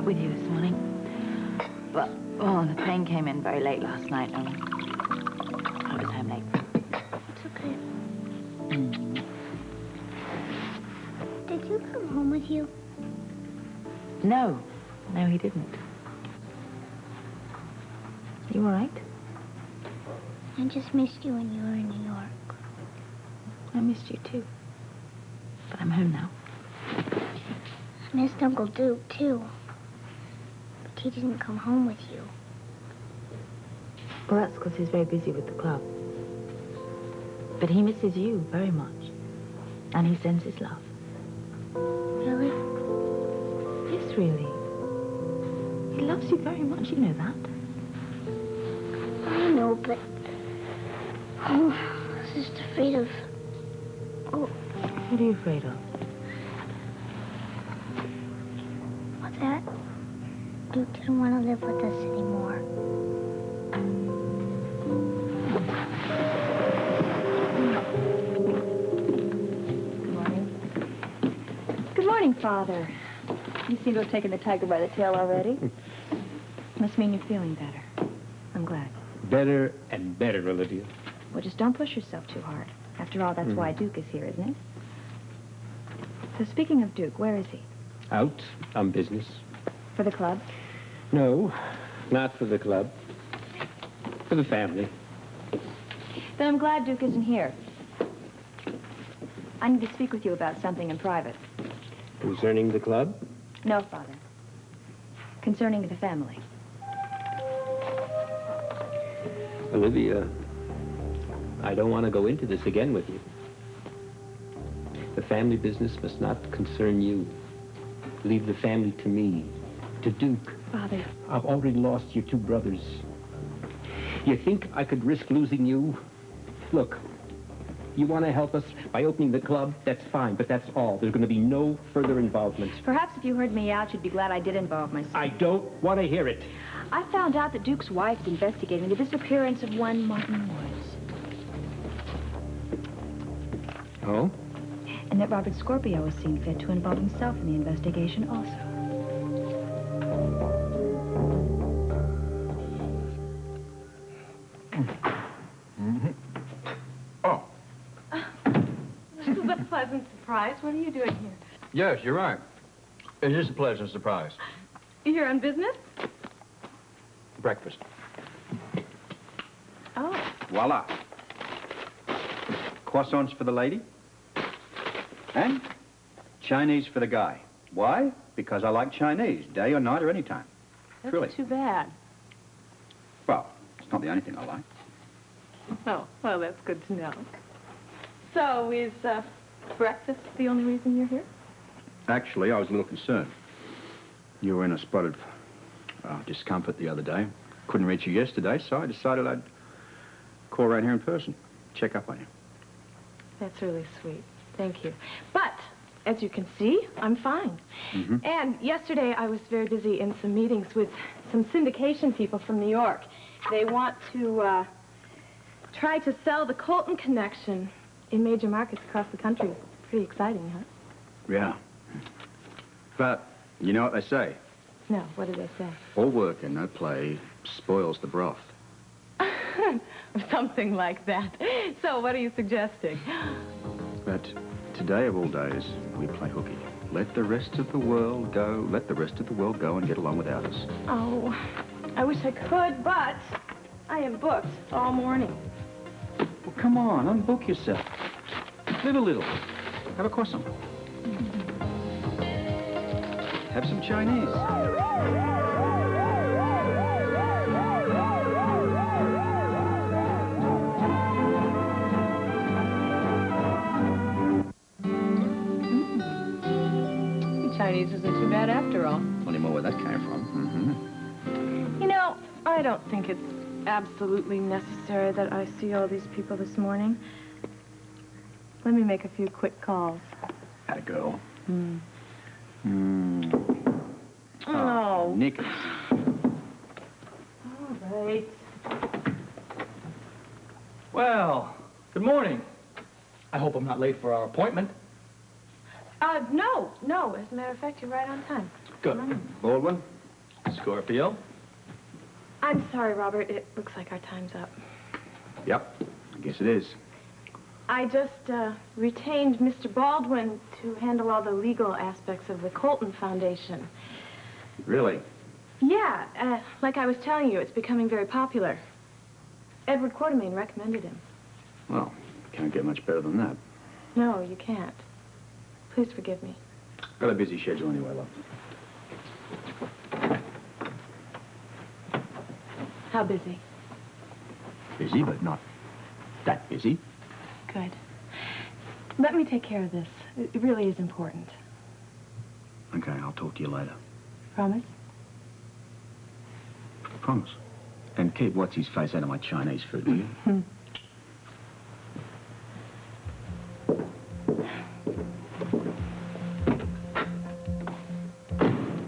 with you this morning. But, oh, the train came in very late last night, and I was home late. It's okay. Did you come home with you? No. No, he didn't. You all right? I just missed you when you were in New York. I missed you, too. But I'm home now. I missed Uncle Duke, too. But he didn't come home with you. Well, that's because he's very busy with the club. But he misses you very much. And he sends his love. Really? Yes, really. He loves you very much, you know that. I know, but... Oh, I was just afraid of... Oh. What are you afraid of? That Duke didn't want to live with us anymore. Good morning. Good morning, Father. You seem to have taken the tiger by the tail already. Must mean you're feeling better. I'm glad. Better and better, Olivia. Well, just don't push yourself too hard. After all, that's why Duke is here, isn't it? So speaking of Duke, where is he? Out on business. For the club? No, not for the club. For the family. Then I'm glad Duke isn't here. I need to speak with you about something in private. Concerning the club? No, Father. Concerning the family. Olivia, I don't want to go into this again with you. The family business must not concern you. Leave the family to me, to Duke. Father. I've already lost your two brothers. You think I could risk losing you? Look, you want to help us by opening the club? That's fine, but that's all. There's going to be no further involvement. Perhaps if you heard me out, you'd be glad I did involve myself. I don't want to hear it. I found out that Duke's wife's investigating the disappearance of one Martin Woods. Oh? And that Robert Scorpio has seen fit to involve himself in the investigation also. Oh. This is a pleasant surprise. What are you doing here? Yes, you're right. It is a pleasant surprise. You here on business? Breakfast. Oh. Voila. Croissants for the lady. And Chinese for the guy. Why? Because I like Chinese, day or night or any time. That's Truly. too bad. Well, it's not the only thing I like. Oh, well, that's good to know. So, is breakfast the only reason you're here? Actually, I was a little concerned. You were in a spot of discomfort the other day. Couldn't reach you yesterday, so I decided I'd call around here in person, check up on you. That's really sweet. Thank you. But, as you can see, I'm fine. And yesterday, I was very busy in some meetings with some syndication people from New York. They want to try to sell the Colton Connection in major markets across the country. Pretty exciting, huh? Yeah. But, you know what they say? No, what did they say? All work and no play spoils the broth. Something like that. So, what are you suggesting? But today of all days, we play hooky. Let the rest of the world go. Let the rest of the world go and get along without us. Oh, I wish I could, but I am booked all morning. Well, come on, unbook yourself. Live a little. Have a croissant. Have some Chinese. Chinese isn't too bad after all. Funny more where that came from. You know, I don't think it's absolutely necessary that I see all these people this morning. Let me make a few quick calls. Had a girl. Oh. Knickers. All right. Well, good morning. I hope I'm not late for our appointment. No. As a matter of fact, you're right on time. Good. Baldwin, Scorpio? I'm sorry, Robert. It looks like our time's up. Yep, I guess it is. I just retained Mr. Baldwin to handle all the legal aspects of the Colton Foundation. Really? Yeah, like I was telling you, it's becoming very popular. Edward Quartermain recommended him. Well, can't get much better than that. No, you can't. Please forgive me. Got a busy schedule anyway, love. How busy? Busy, but not that busy. Good. Let me take care of this. It really is important. Okay, I'll talk to you later. Promise? Promise. And keep what's-his-face out of my Chinese food, will you?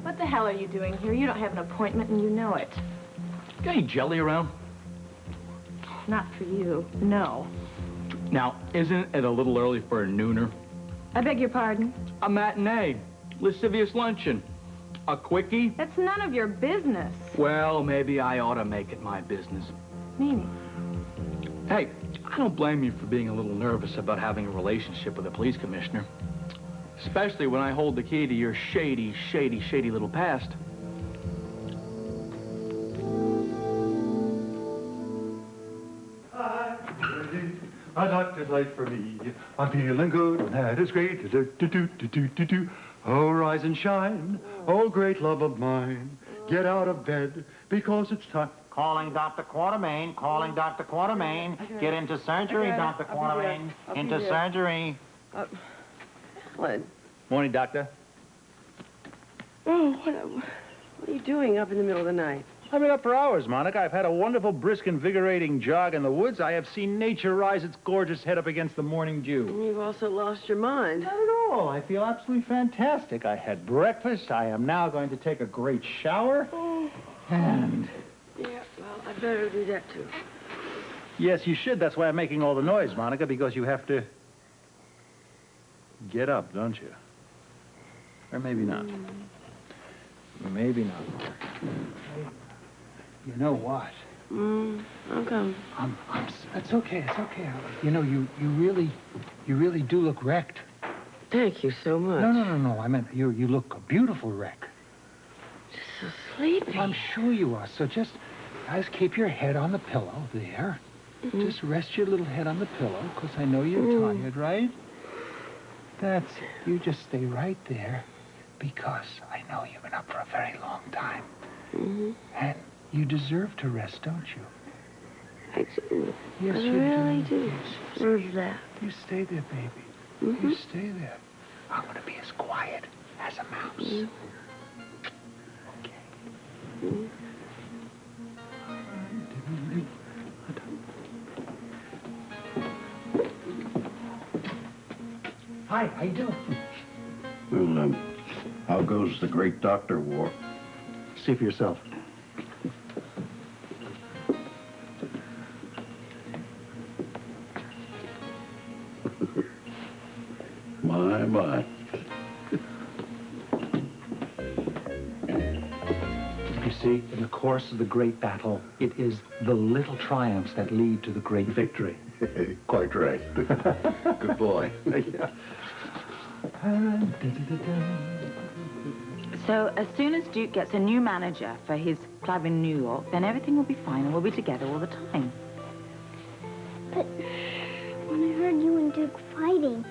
What the hell are you doing here? You don't have an appointment and you know it. Got any jelly around? Not for you, no. Now, isn't it a little early for a nooner? I beg your pardon? A matinee. Lascivious luncheon. A quickie? That's none of your business. Well, maybe I ought to make it my business. Meaning? Hey, I don't blame you for being a little nervous about having a relationship with a police commissioner. Especially when I hold the key to your shady, shady, shady little past. A doctor's life for me. I'm feeling good, and that is great. Do-do-do-do-do-do-do. Oh, rise and shine. Oh, great love of mine. Get out of bed, because it's time. Calling Dr. Quartermain, calling Dr. Quartermain. Get into surgery, Dr. Quartermain. Into surgery. What? Morning, Doctor. Oh, what are you doing up in the middle of the night? I've been up for hours, Monica. I've had a wonderful, brisk, invigorating jog in the woods. I have seen nature rise its gorgeous head up against the morning dew. You've also lost your mind. Not at all. I feel absolutely fantastic. I had breakfast. I am now going to take a great shower. Oh. And... Yeah, well, I better do that, too. Yes, you should. That's why I'm making all the noise, Monica, because you have to get up, don't you? Or maybe not. Maybe not. You know what? How come? It's okay. It's okay. You know, you really do look wrecked. Thank you so much. No. I meant you look a beautiful wreck. Just so sleepy. I'm sure you are. So just keep your head on the pillow there. Just rest your little head on the pillow, because I know you're tired, right? That's it. You just stay right there, because I know you've been up for a very long time. And you deserve to rest, don't you? I do. Yes, I you really do. do. Where's that? You stay there, baby. You stay there. I'm going to be as quiet as a mouse. Okay. Hi, how you doing? Well, how goes the great doctor war? See for yourself. My. You see, in the course of the great battle, it is the little triumphs that lead to the great victory. Quite right. Good boy. So as soon as Duke gets a new manager for his club in New York, then everything will be fine and we'll be together all the time. But when I heard you and Duke fighting,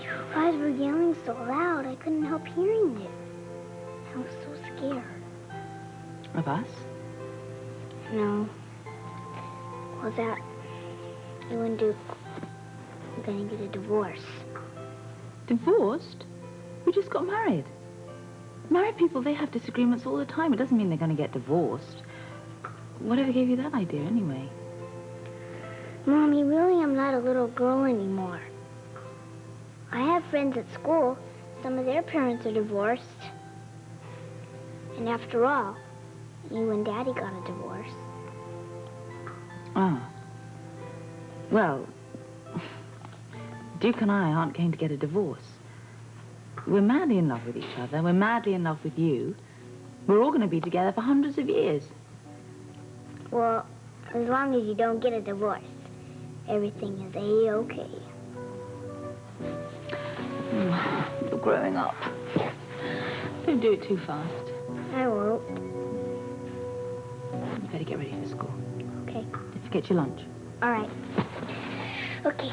you guys were yelling so loud, I couldn't help hearing it. I was so scared. Of us? No. Was that you and Duke were gonna get a divorce? Divorced? We just got married. Married people, they have disagreements all the time. It doesn't mean they're going to get divorced. Whatever gave you that idea, anyway? Mommy, really, I'm not a little girl anymore. I have friends at school. Some of their parents are divorced. And after all, you and Daddy got a divorce. Oh. Well, Duke and I aren't going to get a divorce. We're madly in love with each other. We're madly in love with you. We're all going to be together for hundreds of years. Well, as long as you don't get a divorce, everything is A-okay. You're growing up. Don't do it too fast. I won't. You better get ready for school. Okay. Don't forget your lunch. All right. Okay.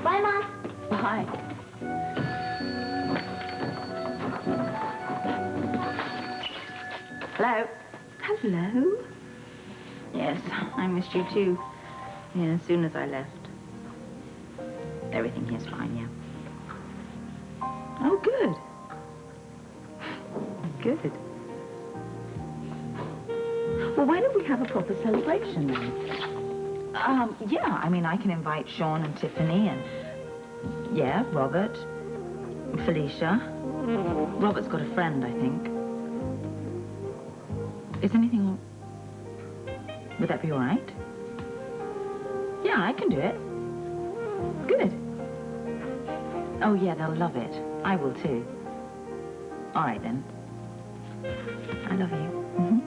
Bye, Mom. Bye. Hello? Hello? Yes, I missed you too. Yeah, as soon as I left. Everything here's fine, yeah. Oh, good. Good. Well, why don't we have a proper celebration then? Yeah, I mean, I can invite Sean and Tiffany and, yeah, Robert, Felicia. Robert's got a friend, I think. Is anything wrong? Would that be all right? Yeah, I can do it. Good. Oh, yeah, they'll love it. I will, too. All right, then. I love you. Mm-hmm.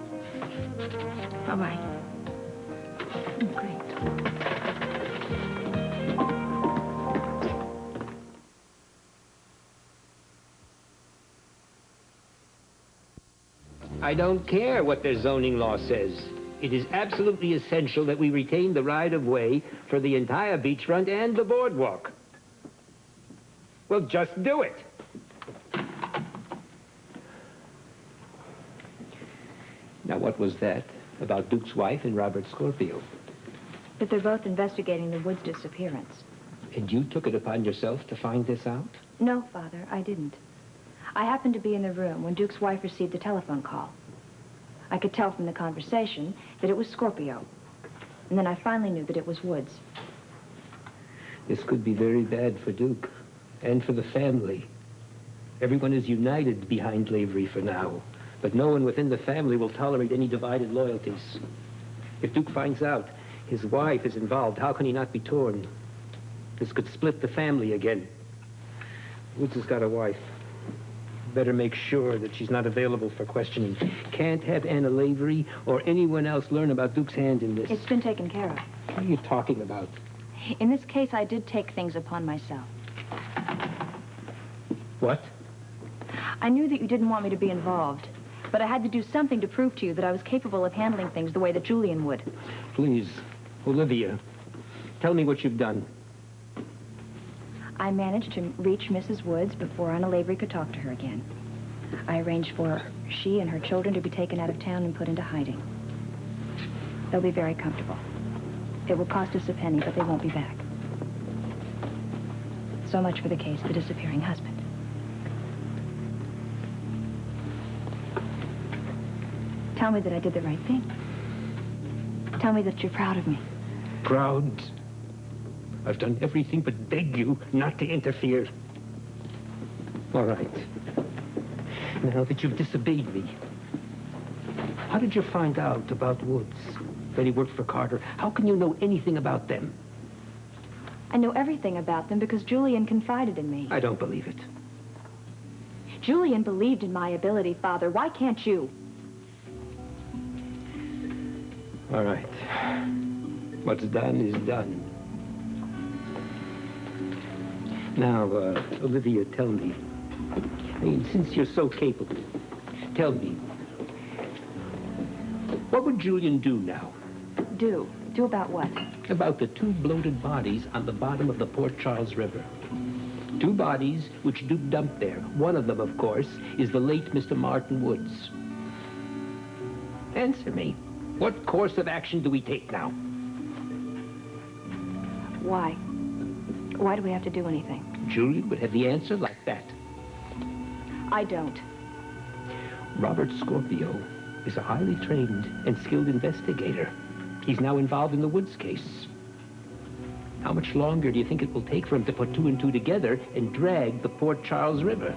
Bye-bye. Oh, great. I don't care what their zoning law says. It is absolutely essential that we retain the right-of-way for the entire beachfront and the boardwalk. Well, just do it. Now, what was that about Duke's wife and Robert Scorpio? But they're both investigating the Woods disappearance. And you took it upon yourself to find this out? No, Father, I didn't. I happened to be in the room when Duke's wife received the telephone call. I could tell from the conversation that it was Scorpio. And then I finally knew that it was Woods. This could be very bad for Duke and for the family. Everyone is united behind Lavery for now, but no one within the family will tolerate any divided loyalties. If Duke finds out his wife is involved, how can he not be torn? This could split the family again. Woods has got a wife. Better make sure that she's not available for questioning. Can't have Anna Lavery or anyone else learn about Duke's hand in this. It's been taken care of. What are you talking about? In this case, I did take things upon myself. What? I knew that you didn't want me to be involved, but I had to do something to prove to you that I was capable of handling things the way that Julian would. Please, Olivia, tell me what you've done. I managed to reach Mrs. Woods before Anna Lavery could talk to her again. I arranged for she and her children to be taken out of town and put into hiding. They'll be very comfortable. It will cost us a penny, but they won't be back. So much for the case of the disappearing husband. Tell me that I did the right thing. Tell me that you're proud of me. Proud? I've done everything but beg you not to interfere. All right. Now that you've disobeyed me, how did you find out about Woods? That he worked for Carter? How can you know anything about them? I know everything about them because Julian confided in me. I don't believe it. Julian believed in my ability, Father. Why can't you? All right. What's done is done. Now, Olivia, tell me. I mean, since you're so capable, tell me. What would Julian do now? Do? Do about what? About the two bloated bodies on the bottom of the Port Charles River. Two bodies which Duke dumped there. One of them, of course, is the late Mr. Martin Woods. Answer me. What course of action do we take now? Why? Why do we have to do anything? Julian would have the answer like that. I don't. Robert Scorpio is a highly trained and skilled investigator. He's now involved in the Woods case. How much longer do you think it will take for him to put two and two together and drag the Port Charles River?